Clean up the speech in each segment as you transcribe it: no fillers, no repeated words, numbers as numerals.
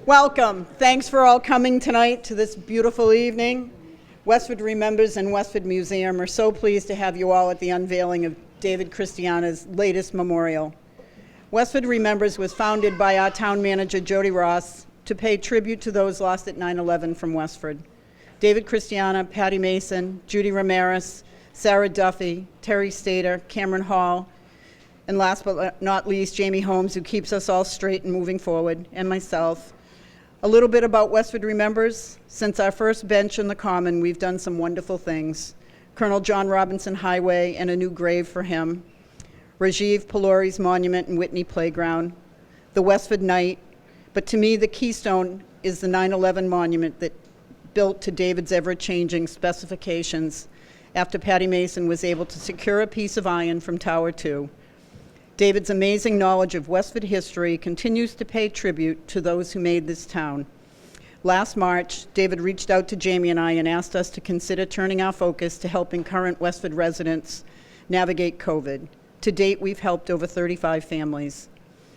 Welcome. Thanks for all coming tonight to this beautiful evening. Westford Remembers and Westford Museum are so pleased to have you all at the unveiling of David Christiana's latest memorial. Westford Remembers was founded by our town manager, Jody Ross, to pay tribute to those lost at 9/11 from Westford. David Christiana, Patty Mason, Judy Ramirez, Sarah Duffy, Terry Stater, Cameron Hall, and last but not least, Jamie Holmes, who keeps us all straight and moving forward, and myself. A little bit about Westford Remembers. Since our first bench in the Common, we've done some wonderful things. Colonel John Robinson Highway and a new grave for him. Rajiv Paluri's monument and Whitney Playground. The Westford Knight. But to me, the keystone is the 9/11 monument that built to David's ever-changing specifications after Patty Mason was able to secure a piece of iron from Tower 2. David's amazing knowledge of Westford history continues to pay tribute to those who made this town. Last March, David reached out to Jamie and I and asked us to consider turning our focus to helping current Westford residents navigate COVID. To date, we've helped over 35 families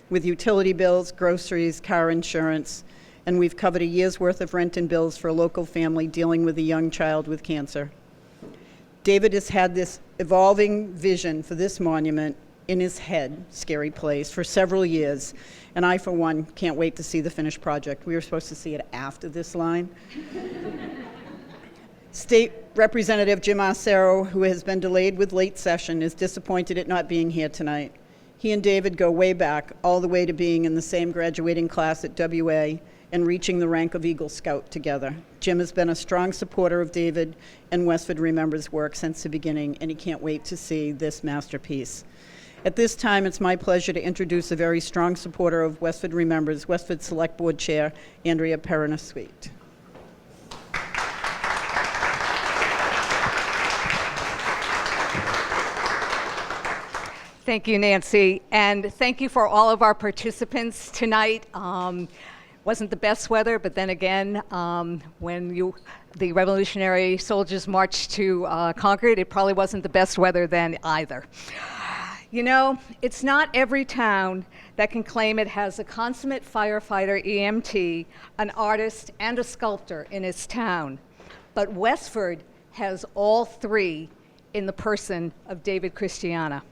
with utility bills, groceries, car insurance, and we've covered a year's worth of rent and bills for a local family dealing with a young child with cancer. David has had this evolving vision for this monument in his head, scary place, for several years. And I, for one, can't wait to see the finished project. We were supposed to see it after this line. State Representative Jim Arcero, who has been delayed with late session, is disappointed at not being here tonight. He and David go way back, all the way to being in the same graduating class at WA and reaching the rank of Eagle Scout together. Jim has been a strong supporter of David and Westford Remembers work since the beginning, and he can't wait to see this masterpiece. At this time, it's my pleasure to introduce a very strong supporter of Westford Remembers, Westford Select Board Chair, Andrea Perrina-Sweet. Thank you, Nancy, and thank you for all of our participants tonight. Wasn't the best weather, but then again, when the Revolutionary soldiers marched to Concord, it probably wasn't the best weather then either. You know, it's not every town that can claim it has a consummate firefighter EMT, an artist, and a sculptor in its town. But Westford has all three in the person of David Christiana.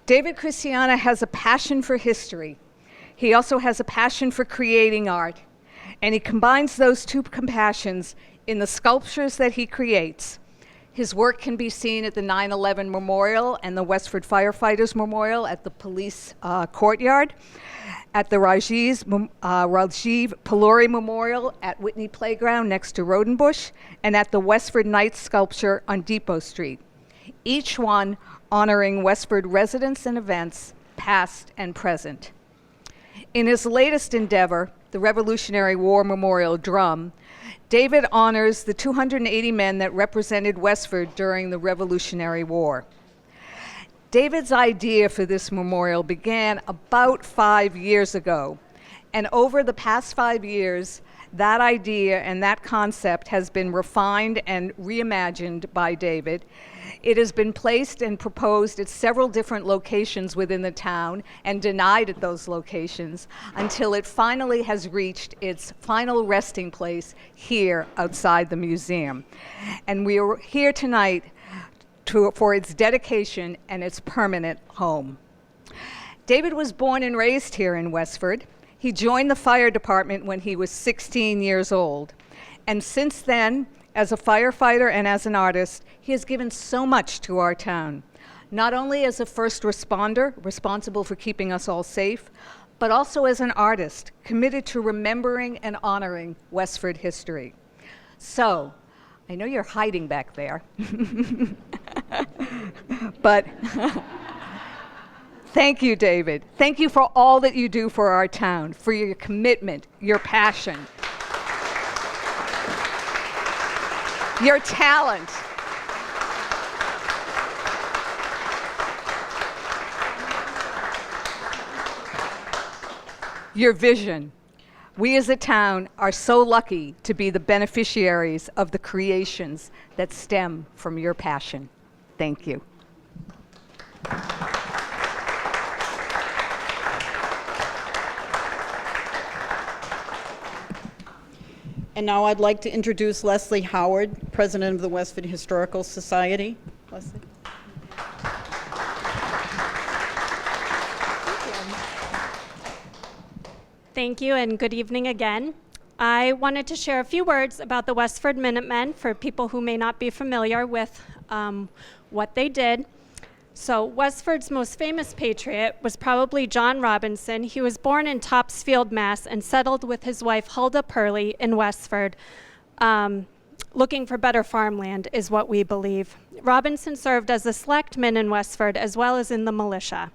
David Christiana has a passion for history. He also has a passion for creating art, and he combines those two passions in the sculptures that he creates. His work can be seen at the 9/11 Memorial and the Westford Firefighters Memorial at the police courtyard, at the Rajiv Paluri Memorial at Whitney Playground next to Rodenbush, and at the Westford Knight Sculptor on Depot Street, each one honoring Westford residents and events, past and present. In his latest endeavor, the Revolutionary War Memorial Drum, David honors the 280 men that represented Westford during the Revolutionary War. David's idea for this memorial began about 5 years ago, and over the past 5 years, that idea and that concept has been refined and reimagined by David. It has been placed and proposed at several different locations within the town and denied at those locations until it finally has reached its final resting place here outside the museum. And we are here tonight for its dedication and its permanent home. David was born and raised here in Westford. He joined the fire department when he was 16 years old. And since then, as a firefighter and as an artist, he has given so much to our town, not only as a first responder responsible for keeping us all safe, but also as an artist committed to remembering and honoring Westford history. So, I know you're hiding back there, but thank you, David. Thank you for all that you do for our town, for your commitment, your passion, your talent. Your vision. We as a town are so lucky to be the beneficiaries of the creations that stem from your passion. Thank you. And now I'd like to introduce Leslie Howard, President of the Westford Historical Society. Leslie. Thank you, and good evening again. I wanted to share a few words about the Westford Minutemen for people who may not be familiar with what they did. So Westford's most famous patriot was probably John Robinson. He was born in Topsfield, Mass. And settled with his wife Huldah Purley in Westford, looking for better farmland is what we believe. Robinson served as a selectman in Westford as well as in the militia.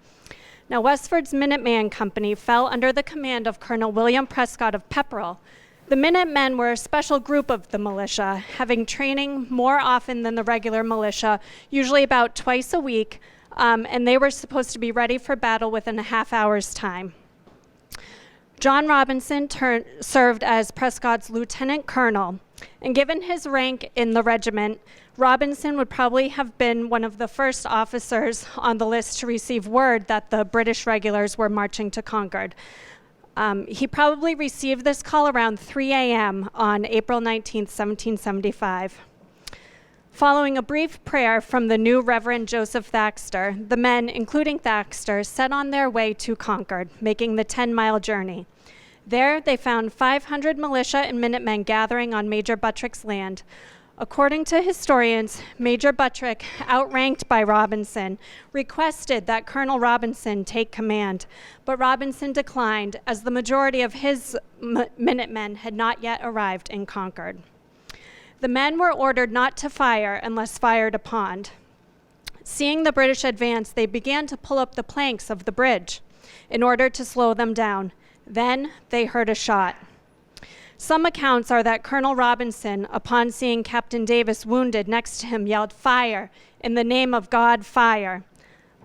Now, Westford's Minuteman Company fell under the command of Colonel William Prescott of Pepperell. The Minutemen were a special group of the militia, having training more often than the regular militia, usually about twice a week, and they were supposed to be ready for battle within a half hour's time. John Robinson served as Prescott's lieutenant colonel, and given his rank in the regiment, Robinson would probably have been one of the first officers on the list to receive word that the British regulars were marching to Concord. He probably received this call around 3 a.m. on April 19, 1775. Following a brief prayer from the new Reverend Joseph Thaxter, the men, including Thaxter, set on their way to Concord, making the 10-mile journey. There, they found 500 militia and Minutemen gathering on Major Buttrick's land. According to historians, Major Buttrick, outranked by Robinson, requested that Colonel Robinson take command, but Robinson declined as the majority of his Minutemen had not yet arrived in Concord. The men were ordered not to fire unless fired upon. Seeing the British advance, they began to pull up the planks of the bridge in order to slow them down. Then they heard a shot. Some accounts are that Colonel Robinson, upon seeing Captain Davis wounded next to him, yelled, "Fire! In the name of God, fire!"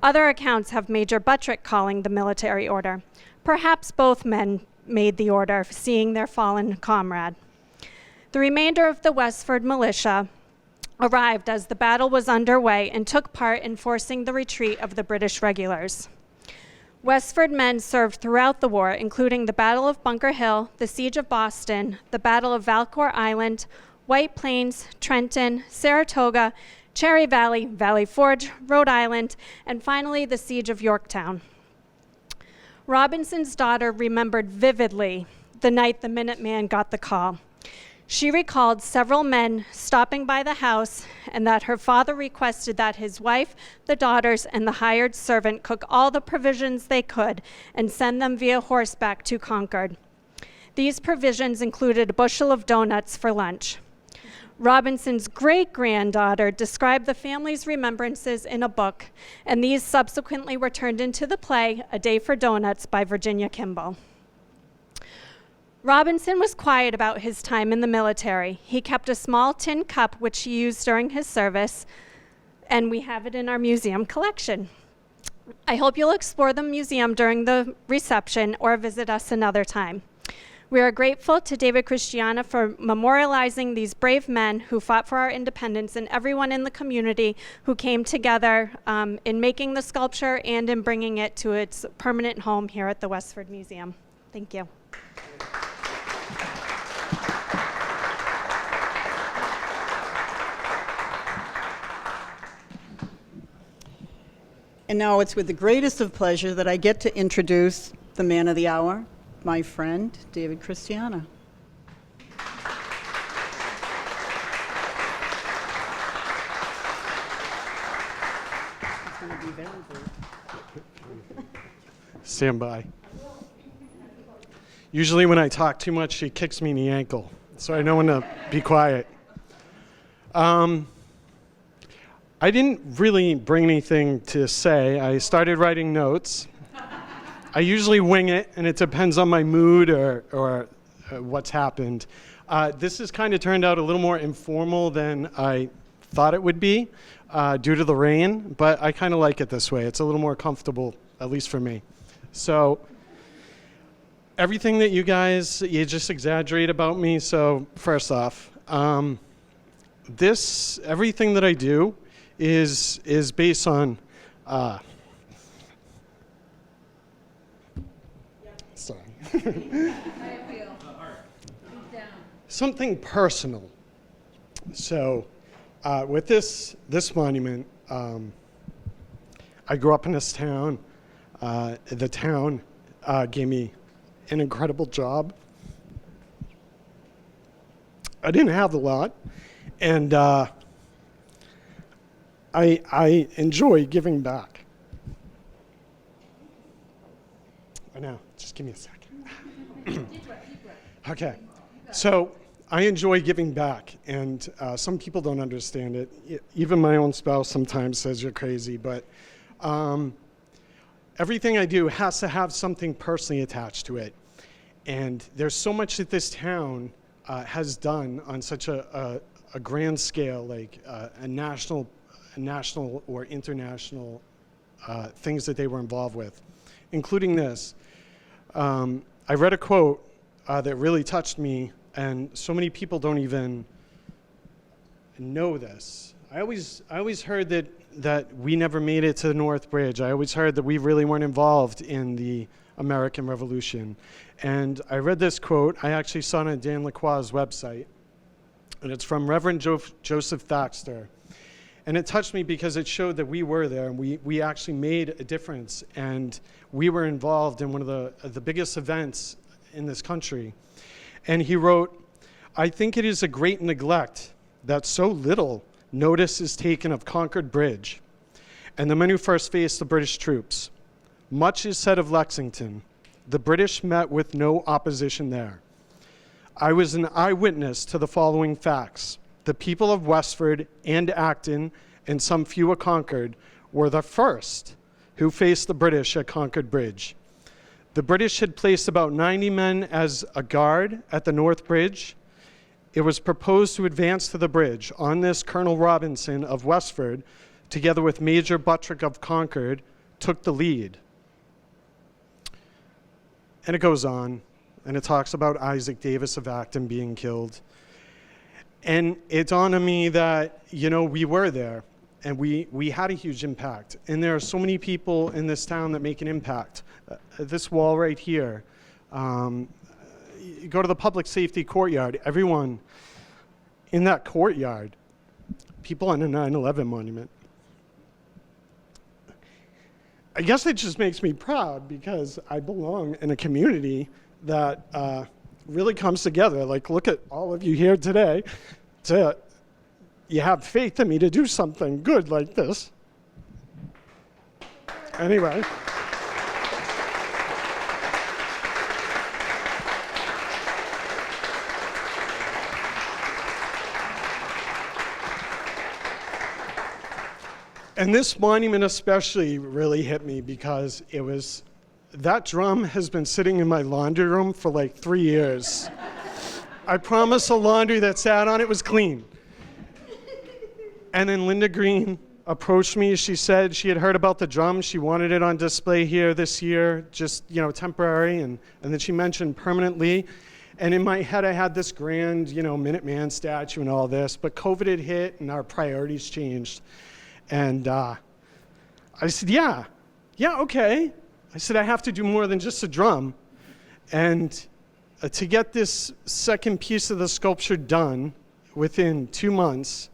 Other accounts have Major Buttrick calling the military order. Perhaps both men made the order, seeing their fallen comrade. The remainder of the Westford militia arrived as the battle was underway and took part in forcing the retreat of the British regulars. Westford men served throughout the war, including the Battle of Bunker Hill, the Siege of Boston, the Battle of Valcour Island, White Plains, Trenton, Saratoga, Cherry Valley, Valley Forge, Rhode Island, and finally the Siege of Yorktown. Robinson's daughter remembered vividly the night the Minuteman got the call. She recalled several men stopping by the house and that her father requested that his wife, the daughters, and the hired servant cook all the provisions they could and send them via horseback to Concord. These provisions included a bushel of donuts for lunch. Robinson's great-granddaughter described the family's remembrances in a book, and these subsequently were turned into the play A Day for Donuts by Virginia Kimball. Robinson was quiet about his time in the military. He kept a small tin cup which he used during his service, and we have it in our museum collection. I hope you'll explore the museum during the reception or visit us another time. We are grateful to David Christiana for memorializing these brave men who fought for our independence and everyone in the community who came together in making the sculpture and in bringing it to its permanent home here at the Westford Museum. Thank you. And now it's with the greatest of pleasure that I get to introduce the man of the hour, my friend, David Christiana. Stand by. Usually when I talk too much, she kicks me in the ankle, so I know when to be quiet. I didn't really bring anything to say. I started writing notes. I usually wing it, and it depends on my mood or what's happened. This has kind of turned out a little more informal than I thought it would be due to the rain, but I kind of like it this way. It's a little more comfortable, at least for me. So everything that you just exaggerate about me. So first off, everything that I do is based on sorry. something personal. So with this monument, I grew up in this town. The town gave me an incredible job. I didn't have a lot, and I enjoy giving back. I know, just give me a second. Okay, so I enjoy giving back, and some people don't understand it. Even my own spouse sometimes says you're crazy, but everything I do has to have something personally attached to it. And there's so much that this town has done on such a grand scale, like a national or international things that they were involved with, including this. I read a quote that really touched me, and so many people don't even know this. I always heard that we never made it to the North Bridge. I always heard that we really weren't involved in the American Revolution. And I read this quote. I actually saw it on Dan Lacroix's website, and it's from Reverend Joseph Thaxter. And it touched me because it showed that we were there, and we actually made a difference, and we were involved in one of the biggest events in this country. And he wrote, "I think it is a great neglect that so little notice is taken of Concord Bridge and the men who first faced the British troops. Much is said of Lexington. The British met with no opposition there. I was an eyewitness to the following facts. The people of Westford and Acton, and some few at Concord, were the first who faced the British at Concord Bridge. The British had placed about 90 men as a guard at the North Bridge. It was proposed to advance to the bridge. On this, Colonel Robinson of Westford, together with Major Buttrick of Concord, took the lead." And it goes on, and it talks about Isaac Davis of Acton being killed. And it dawned on me that, we were there, and we had a huge impact. And there are so many people in this town that make an impact. This wall right here, you go to the public safety courtyard, everyone in that courtyard, people on the 9/11 monument. I guess it just makes me proud because I belong in a community that really comes together. Like, look at all of you here today. You have faith in me to do something good like this. Anyway. And this monument especially really hit me because that drum has been sitting in my laundry room for like 3 years. I promise the laundry that sat on it was clean. And then Linda Green approached me. She said she had heard about the drum. She wanted it on display here this year, just, temporary. And then she mentioned permanently. And in my head, I had this grand, Minuteman statue and all this. But COVID had hit and our priorities changed. And I said, yeah, okay. I said, I have to do more than just a drum. And to get this second piece of the sculpture done within 2 months,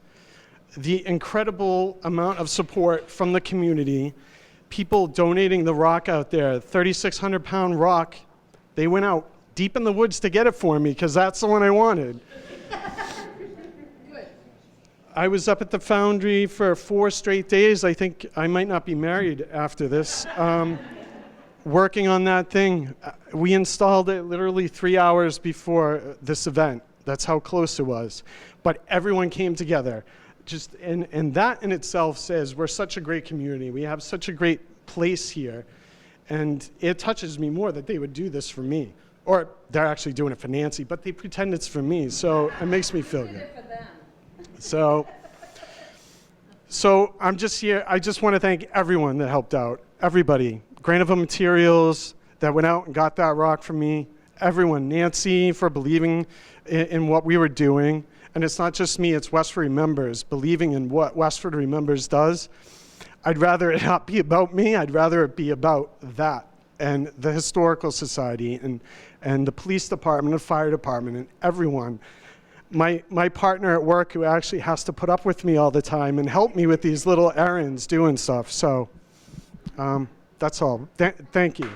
the incredible amount of support from the community, people donating the rock out there, 3,600-pound rock, they went out deep in the woods to get it for me because that's the one I wanted. I was up at the foundry for 4 straight days. I think I might not be married after this. Working on that thing. We installed it literally 3 hours before this event. That's how close it was. But everyone came together. And that in itself says we're such a great community. We have such a great place here. And it touches me more that they would do this for me. Or they're actually doing it for Nancy, but they pretend it's for me. So it makes me feel good. So I'm just here. I just want to thank everyone that helped out. Everybody. Granova Materials that went out and got that rock for me. Everyone. Nancy for believing in what we were doing. And it's not just me, it's Westford Remembers, believing in what Westford Remembers does. I'd rather it not be about me. I'd rather it be about that and the Historical Society and the police department, the fire department, and everyone my partner at work who actually has to put up with me all the time and help me with these little errands doing stuff. So that's all. Thank you.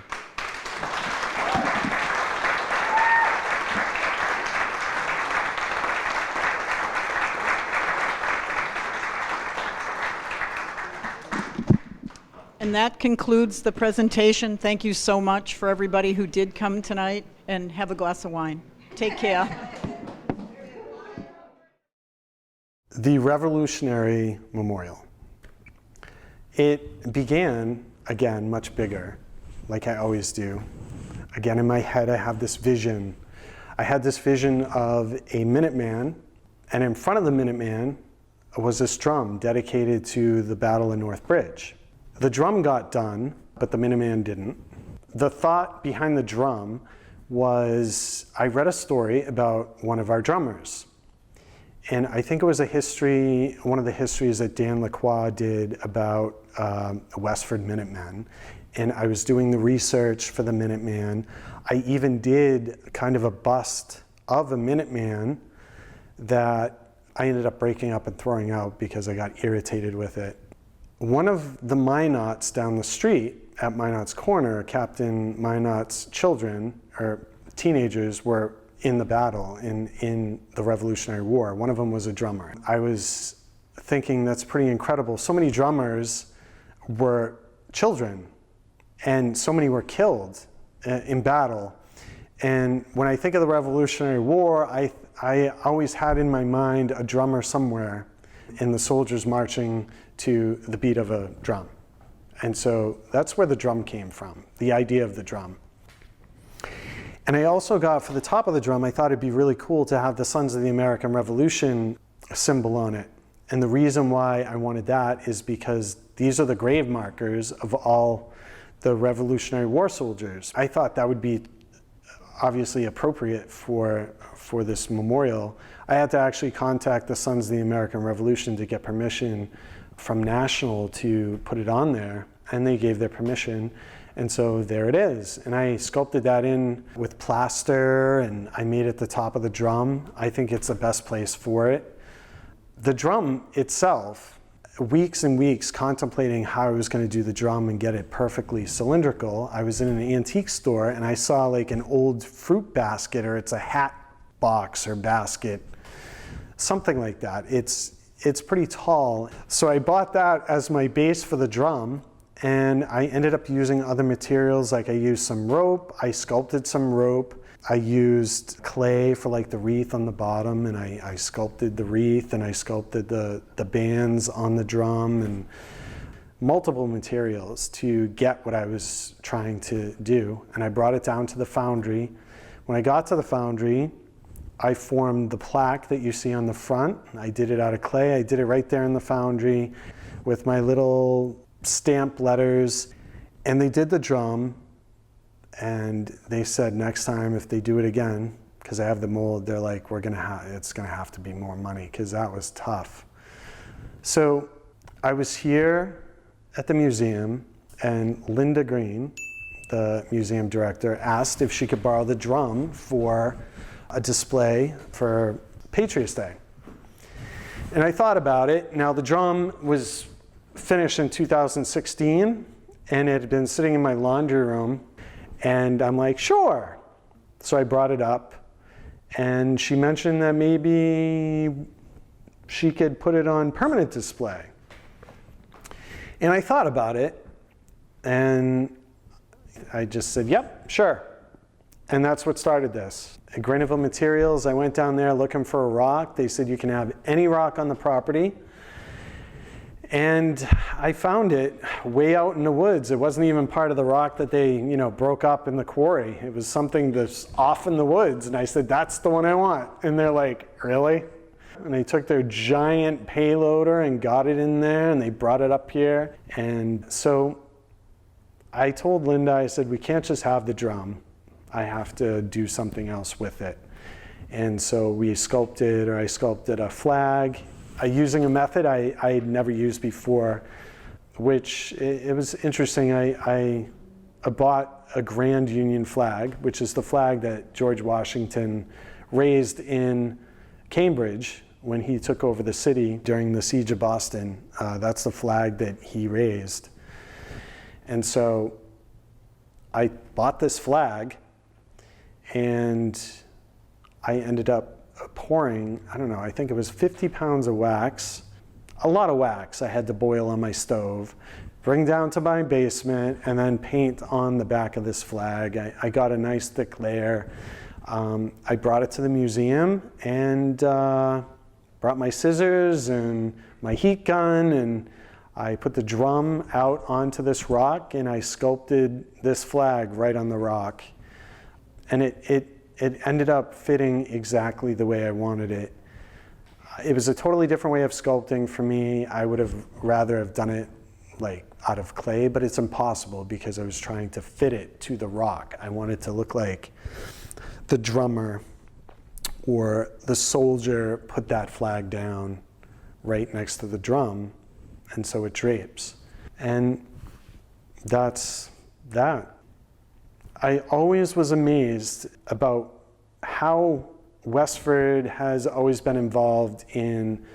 And that concludes the presentation. Thank you so much for everybody who did come tonight, and have a glass of wine. Take care. The Revolutionary Memorial. It began, again, much bigger, like I always do. Again, in my head, I have this vision. I had this vision of a Minuteman, and in front of the Minuteman was this drum dedicated to the Battle of North Bridge. The drum got done, but the Minuteman didn't. The thought behind the drum was, I read a story about one of our drummers. And I think it was one of the histories that Dan Lacroix did about Westford Minutemen. And I was doing the research for the Minuteman. I even did kind of a bust of a Minuteman that I ended up breaking up and throwing out because I got irritated with it. One of the Minot's down the street at Minot's Corner, Captain Minot's children, or teenagers, were in the battle in the Revolutionary War. One of them was a drummer. I was thinking, that's pretty incredible. So many drummers were children, and so many were killed in battle. And when I think of the Revolutionary War, I always had in my mind a drummer somewhere and the soldiers marching to the beat of a drum. And so that's where the drum came from, the idea of the drum. And I also got, for the top of the drum, I thought it'd be really cool to have the Sons of the American Revolution symbol on it. And the reason why I wanted that is because these are the grave markers of all the Revolutionary War soldiers. I thought that would be obviously appropriate for this memorial. I had to actually contact the Sons of the American Revolution to get permission from National to put it on there, and they gave their permission. And so there it is. And I sculpted that in with plaster, and I made it the top of the drum. I think it's the best place for it. The drum itself, weeks and weeks contemplating how I was going to do the drum and get it perfectly cylindrical. I was in an antique store and I saw like an old fruit basket, or it's a hat box or basket, something like that. It's pretty tall. So I bought that as my base for the drum, and I ended up using other materials. Like I used some rope, I sculpted some rope. I used clay for like the wreath on the bottom, and I sculpted the wreath, and I sculpted the bands on the drum, and multiple materials to get what I was trying to do. And I brought it down to the foundry. When I got to the foundry, I formed the plaque that you see on the front. I did it out of clay. I did it right there in the foundry with my little stamp letters. And they did the drum, and they said next time if they do it again, because I have the mold, they're like, it's gonna have to be more money, because that was tough. So I was here at the museum, and Linda Green, the museum director, asked if she could borrow the drum for a display for Patriots Day. And I thought about it. Now the drum was finished in 2016, and it had been sitting in my laundry room, and I'm like, sure. So I brought it up, and she mentioned that maybe she could put it on permanent display. And I thought about it, and I just said, yep, sure. And that's what started this. At Graniteville Materials, I went down there looking for a rock. They said you can have any rock on the property. And I found it way out in the woods. It wasn't even part of the rock that they, broke up in the quarry. It was something that's off in the woods. And I said, that's the one I want. And they're like, really? And they took their giant payloader and got it in there, and they brought it up here. And so I told Linda, I said, we can't just have the drum. I have to do something else with it. And so I sculpted a flag using a method I had never used before, which it was interesting. I bought a Grand Union flag, which is the flag that George Washington raised in Cambridge when he took over the city during the siege of Boston. That's the flag that he raised. And so I bought this flag, and I ended up pouring, I don't know, I think it was 50 pounds of wax, a lot of wax I had to boil on my stove, bring down to my basement, and then paint on the back of this flag. I got a nice thick layer. I brought it to the museum and brought my scissors and my heat gun, and I put the drum out onto this rock, and I sculpted this flag right on the rock. And it ended up fitting exactly the way I wanted it. It was a totally different way of sculpting for me. I would have rather have done it like out of clay, but it's impossible because I was trying to fit it to the rock. I wanted to look like the drummer or the soldier put that flag down right next to the drum, and so it drapes. And that's that. I always was amazed about how Westford has always been involved in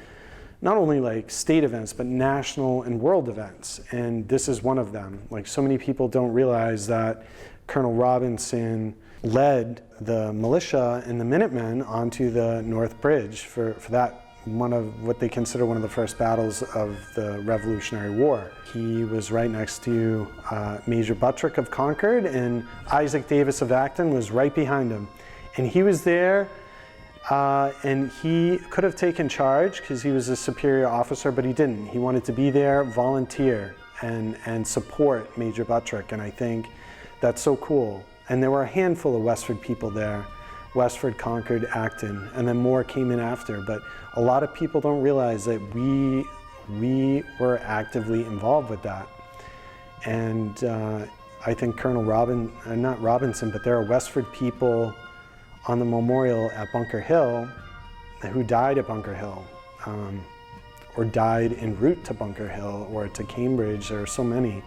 not only like state events, but national and world events. And this is one of them. Like, so many people don't realize that Colonel Robinson led the militia and the Minutemen onto the North Bridge for that, one of what they consider one of the first battles of the Revolutionary War. He was right next to Major Buttrick of Concord, and Isaac Davis of Acton was right behind him. And he was there, and he could have taken charge because he was a superior officer, but he didn't. He wanted to be there, volunteer, and support Major Buttrick, and I think that's so cool. And there were a handful of Westford people there. Westford, Concord, Acton, and then more came in after. But a lot of people don't realize that we were actively involved with that. And I think Colonel not Robinson, but there are Westford people on the memorial at Bunker Hill who died at Bunker Hill, or died en route to Bunker Hill or to Cambridge. There are so many.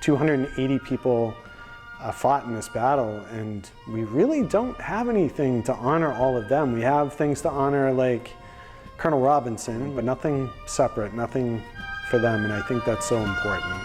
280 people fought in this battle, and we really don't have anything to honor all of them. We have things to honor like Colonel Robinson, but nothing separate, nothing for them, and I think that's so important.